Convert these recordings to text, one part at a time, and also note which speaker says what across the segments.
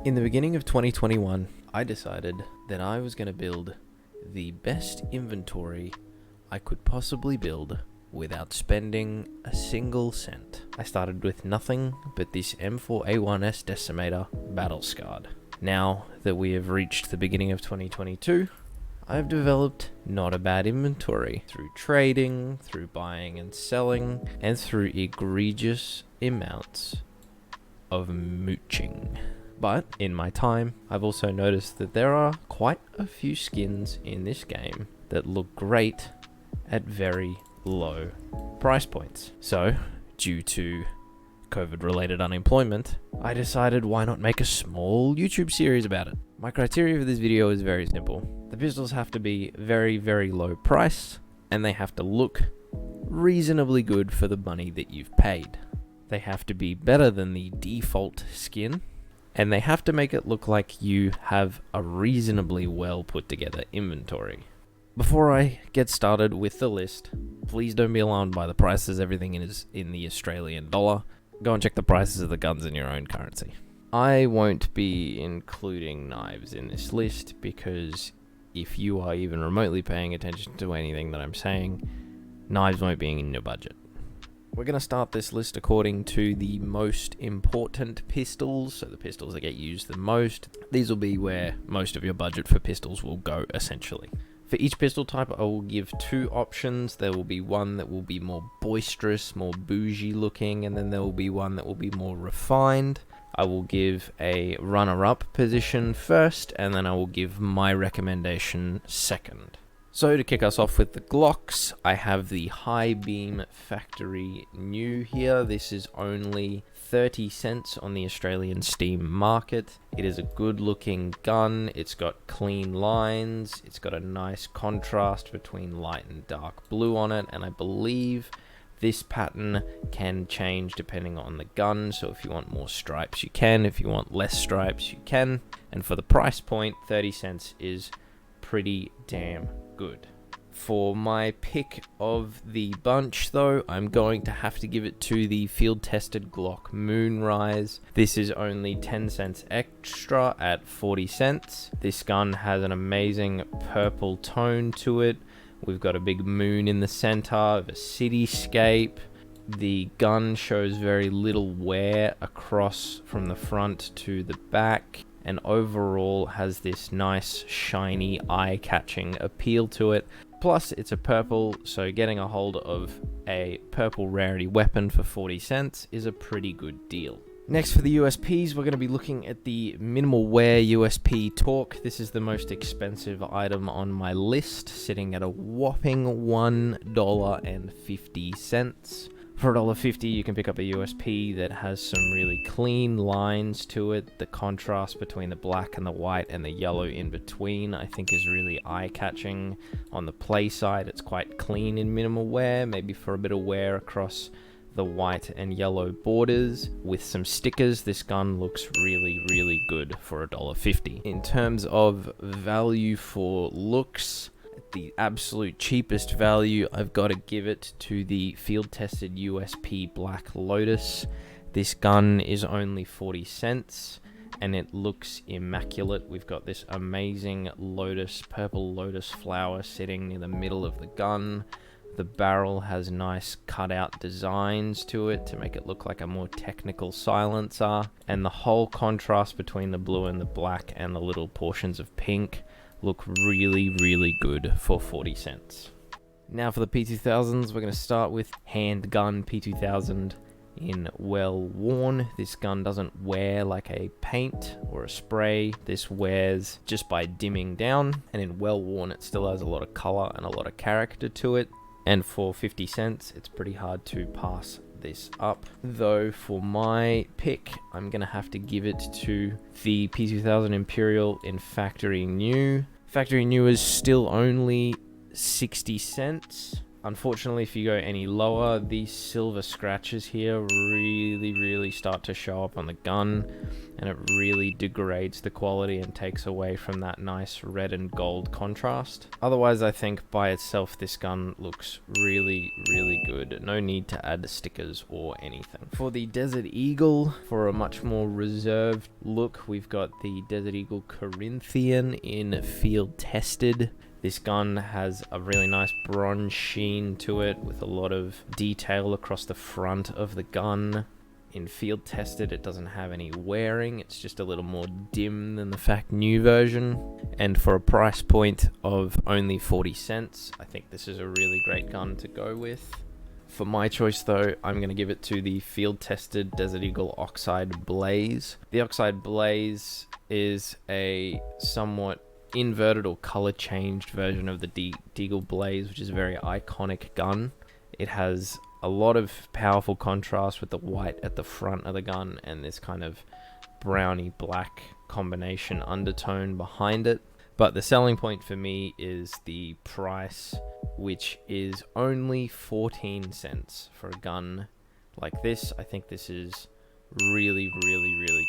Speaker 1: In the beginning of 2021, I decided that I was going to build the best inventory I could possibly build without spending a single cent. I started with nothing but this M4A1-S Decimator battle scarred. Now that we have reached the beginning of 2022, I've developed not a bad inventory through trading, through buying and selling, and through egregious amounts of mooching. But in my time, I've also noticed that there are quite a few skins in this game that look great at very low price points. So, due to COVID-related unemployment, I decided why not make a small YouTube series about it. My criteria for this video is very simple. The pistols have to be very, very low price, and they have to look reasonably good for the money that you've paid. They have to be better than the default skin, and they have to make it look like you have a reasonably well put together inventory. Before I get started with the list, please don't be alarmed by the prices. Everything is in the Australian dollar. Go and check the prices of the guns in your own currency. I won't be including knives in this list because if you are even remotely paying attention to anything that I'm saying, knives won't be in your budget. We're going to start this list according to the most important pistols, so the pistols that get used the most. These will be where most of your budget for pistols will go, essentially. For each pistol type, I will give two options. There will be one that will be more boisterous, more bougie looking, and then there will be one that will be more refined. I will give a runner-up position first, and then I will give my recommendation second. So to kick us off with the Glocks, I have the High Beam Factory New here. This is only 30 cents on the Australian Steam market. It is a good looking gun. It's got clean lines. It's got a nice contrast between light and dark blue on it. And I believe this pattern can change depending on the gun. So if you want more stripes, you can. If you want less stripes, you can. And for the price point, 30 cents is pretty damn good. For my pick of the bunch though, I'm going to have to give it to the field tested Glock Moonrise. This is only 10 cents extra at 40 cents. This gun has an amazing purple tone to it. We've got a big moon in the center of a cityscape. The gun shows very little wear across from the front to the back, and overall has this nice, shiny, eye-catching appeal to it. Plus, it's a purple, so getting a hold of a purple rarity weapon for 40 cents is a pretty good deal. Next, for the USPs, we're going to be looking at the minimal wear USP Torque. This is the most expensive item on my list, sitting at a whopping $1.50. For $1.50, you can pick up a USP that has some really clean lines to it. The contrast between the black and the white and the yellow in between, I think, is really eye-catching. On the play side, it's quite clean in minimal wear, maybe for a bit of wear across the white and yellow borders. With some stickers, this gun looks really, really good for $1.50. In terms of value for looks, the absolute cheapest value, I've got to give it to the field-tested USP Black Lotus. This gun is only 40 cents, and it looks immaculate. We've got this amazing lotus, purple lotus flower sitting near the middle of the gun. The barrel has nice cutout designs to it to make it look like a more technical silencer, and the whole contrast between the blue and the black and the little portions of pink look really, really good for 40 cents. Now for the P2000s, we're going to start with Handgun P2000 in Well Worn. This gun doesn't wear like a paint or a spray. This wears just by dimming down, and in Well Worn it still has a lot of color and a lot of character to it. And for 50 cents, it's pretty hard to pass this up. Though for my pick, I'm going to have to give it to the P2000 Imperial in Factory New. Factory New is still only 60 cents. Unfortunately, if you go any lower, these silver scratches here really start to show up on the gun, and it really degrades the quality and takes away from that nice red and gold contrast. Otherwise, I think by itself this gun looks really good. No need to add stickers or anything. For the Desert Eagle, for a much more reserved look, we've got the Desert Eagle Corinthian in Field Tested. This gun has a really nice bronze sheen to it with a lot of detail across the front of the gun. In Field Tested, it doesn't have any wearing. It's just a little more dim than the fact new version. And for a price point of only 40 cents, I think this is a really great gun to go with. For my choice though, I'm going to give it to the Field Tested Desert Eagle Oxide Blaze. The Oxide Blaze is a somewhat inverted or color changed version of the Deagle Blaze, which is a very iconic gun. It has a lot of powerful contrast with the white at the front of the gun and this kind of browny black combination undertone behind it. But the selling point for me is the price, which is only 14 cents for a gun like this. I think this is really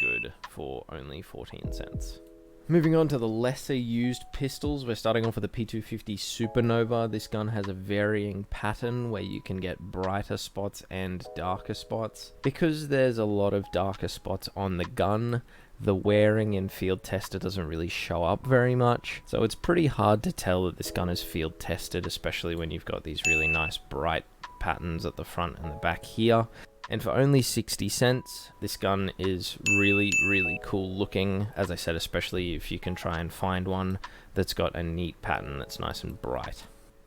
Speaker 1: good for only 14 cents. Moving on to the lesser used pistols, we're starting off with the P250 Supernova. This gun has a varying pattern where you can get brighter spots and darker spots. Because there's a lot of darker spots on the gun, the wearing in Field Tested doesn't really show up very much. So it's pretty hard to tell that this gun is field tested, especially when you've got these really nice bright patterns at the front and the back here. And for only 60 cents, this gun is really cool looking. As I said, especially if you can try and find one that's got a neat pattern that's nice and bright.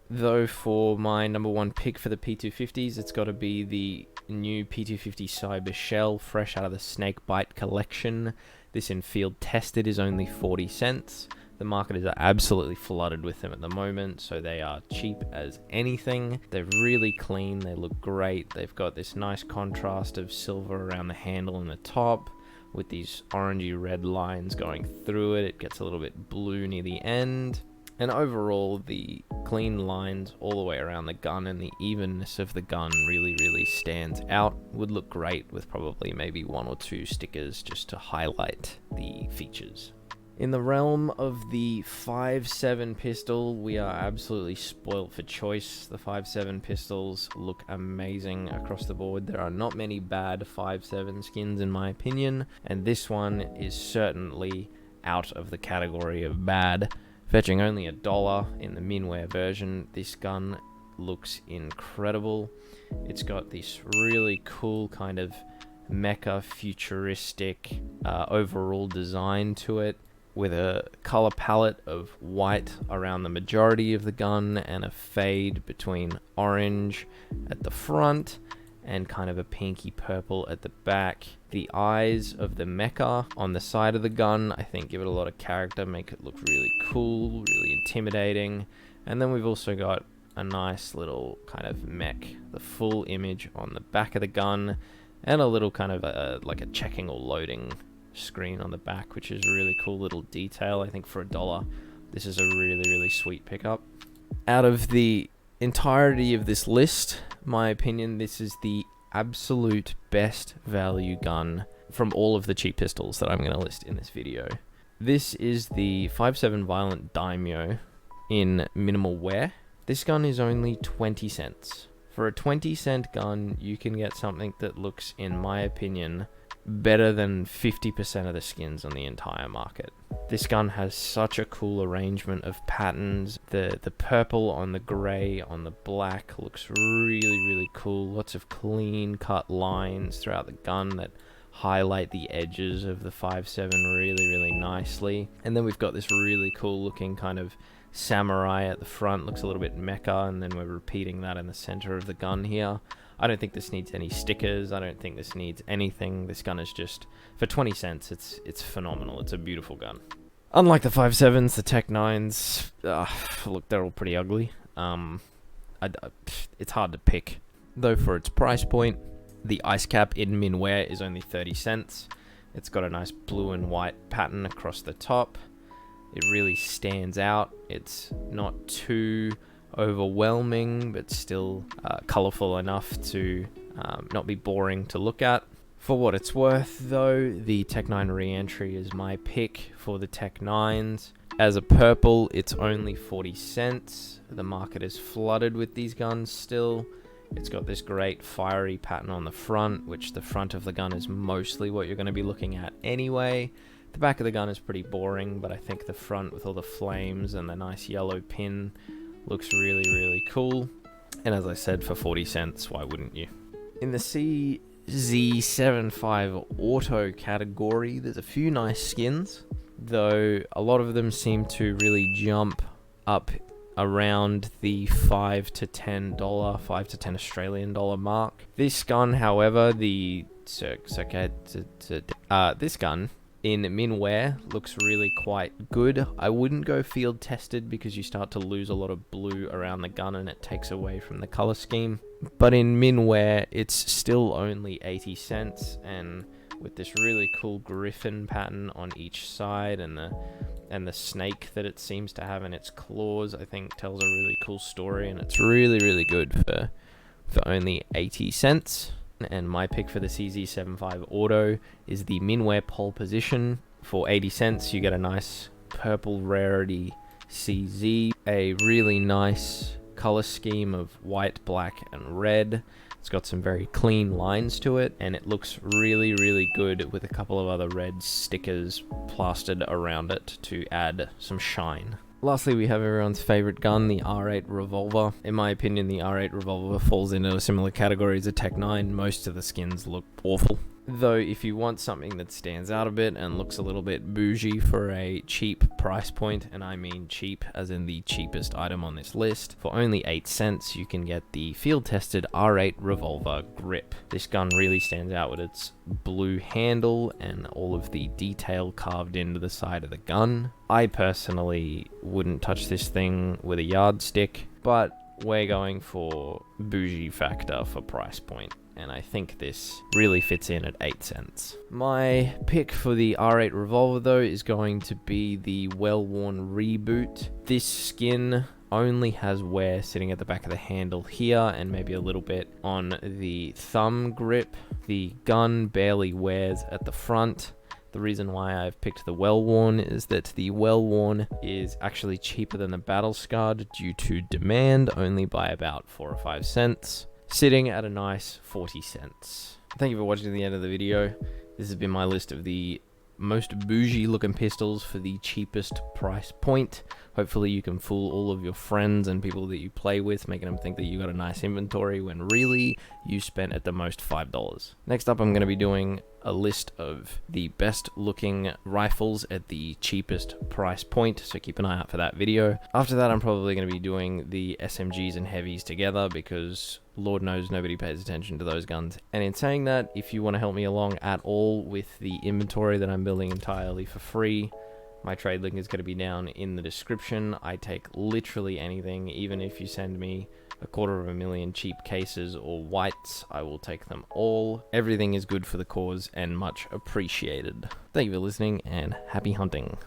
Speaker 1: Though for my number one pick for the P250s, it's got to be the new P250 CyberShell, fresh out of the Snakebite collection. This in Field Tested is only 40 cents. The market is absolutely flooded with them at the moment, so they are cheap as anything. They're really clean, they look great. They've got this nice contrast of silver around the handle and the top, with these orangey red lines going through it. It gets a little bit blue near the end. And overall, the clean lines all the way around the gun and the evenness of the gun really stands out. Would look great with probably maybe 1 or 2 stickers just to highlight the features. In the realm of the 5.7 pistol, we are absolutely spoilt for choice. The 5.7 pistols look amazing across the board. There are not many bad 5.7 skins in my opinion, and this one is certainly out of the category of bad. Fetching only $1 in the minware version, this gun looks incredible. It's got this really cool kind of mecha futuristic overall design to it, with a color palette of white around the majority of the gun and a fade between orange at the front and kind of a pinky purple at the back. The eyes of the mecha on the side of the gun, I think, give it a lot of character, make it look really cool, really intimidating. And then we've also got a nice little kind of mech, the full image on the back of the gun, and a little kind of like a checking or loading screen on the back, which is a really cool little detail. I think for $1, this is a really sweet pickup. Out of the entirety of this list, my opinion, this is the absolute best value gun from all of the cheap pistols that I'm going to list in this video. This is the 5.7 Violent Daimyo in minimal wear. This gun is only 20 cents. For a 20-cent gun, you can get something that looks, in my opinion, better than 50% of the skins on the entire market. This gun has such a cool arrangement of patterns. The purple on the grey on the black looks really cool. Lots of clean cut lines throughout the gun that highlight the edges of the 5.7 really nicely. And then we've got this really cool looking kind of samurai at the front. Looks a little bit mecha, and then we're repeating that in the center of the gun here. I don't think this needs any stickers. I don't think this needs anything. This gun is just, for 20 cents, it's phenomenal. It's a beautiful gun. Unlike the 5.7s, the Tec-9s, look, they're all pretty ugly. It's hard to pick. Though for its price point, the ice cap in min wear is only 30 cents. It's got a nice blue and white pattern across the top. It really stands out. It's not too overwhelming, but still colorful enough to not be boring to look at. For what it's worth, though, the Tec-9 Re-Entry is my pick for the Tec-9s. As a purple, it's only 40 cents. The market is flooded with these guns still. It's got this great fiery pattern on the front, which the front of the gun is mostly what you're going to be looking at anyway. The back of the gun is pretty boring, but I think the front with all the flames and the nice yellow pin looks really, really cool. And as I said, for 40 cents, why wouldn't you? In the CZ75 Auto category, there's a few nice skins, though a lot of them seem to really jump up around the $5 to $10, $5 to $10 Australian dollar mark. This gun, however, this gun in minware looks really quite good. I wouldn't go field tested because you start to lose a lot of blue around the gun and it takes away from the color scheme. But in minware, it's still only 80 cents, and with this really cool griffin pattern on each side and the snake that it seems to have in its claws, I think tells a really cool story, and it's really, really good for only 80 cents. And my pick for the CZ75 Auto is the minware pole position. For 80 cents, you get a nice purple rarity CZ, a really nice color scheme of white, black, and red. It's got some very clean lines to it, and it looks really, really good with a couple of other red stickers plastered around it to add some shine. Lastly, we have everyone's favorite gun, the R8 Revolver. In my opinion, the R8 Revolver falls into a similar category as a Tec-9. Most of the skins look awful. Though, if you want something that stands out a bit and looks a little bit bougie for a cheap price point, and I mean cheap as in the cheapest item on this list, for only 8 cents, you can get the field-tested R8 Revolver Grip. This gun really stands out with its blue handle and all of the detail carved into the side of the gun. I personally wouldn't touch this thing with a yardstick, but we're going for bougie factor for price point, and I think this really fits in at 8 cents. My pick for the R8 Revolver, though, is going to be the well-worn Reboot. This skin only has wear sitting at the back of the handle here and maybe a little bit on the thumb grip. The gun barely wears at the front. The reason why I've picked the well-worn is that the well-worn is actually cheaper than the battle-scarred due to demand, only by about 4 or 5 cents, sitting at a nice 40 cents. Thank you for watching to the end of the video. This has been my list of the most bougie looking pistols for the cheapest price point. Hopefully you can fool all of your friends and people that you play with, making them think that you got a nice inventory when really you spent at the most $5. Next up, I'm going to be doing a list of the best looking rifles at the cheapest price point, so keep an eye out for that video. After that, I'm probably going to be doing the SMGs and heavies together because Lord knows nobody pays attention to those guns. And in saying that, if you want to help me along at all with the inventory that I'm building entirely for free, my trade link is going to be down in the description. I take literally anything, even if you send me 250,000 cheap cases or whites, I will take them all. Everything is good for the cause and much appreciated. Thank you for listening and happy hunting.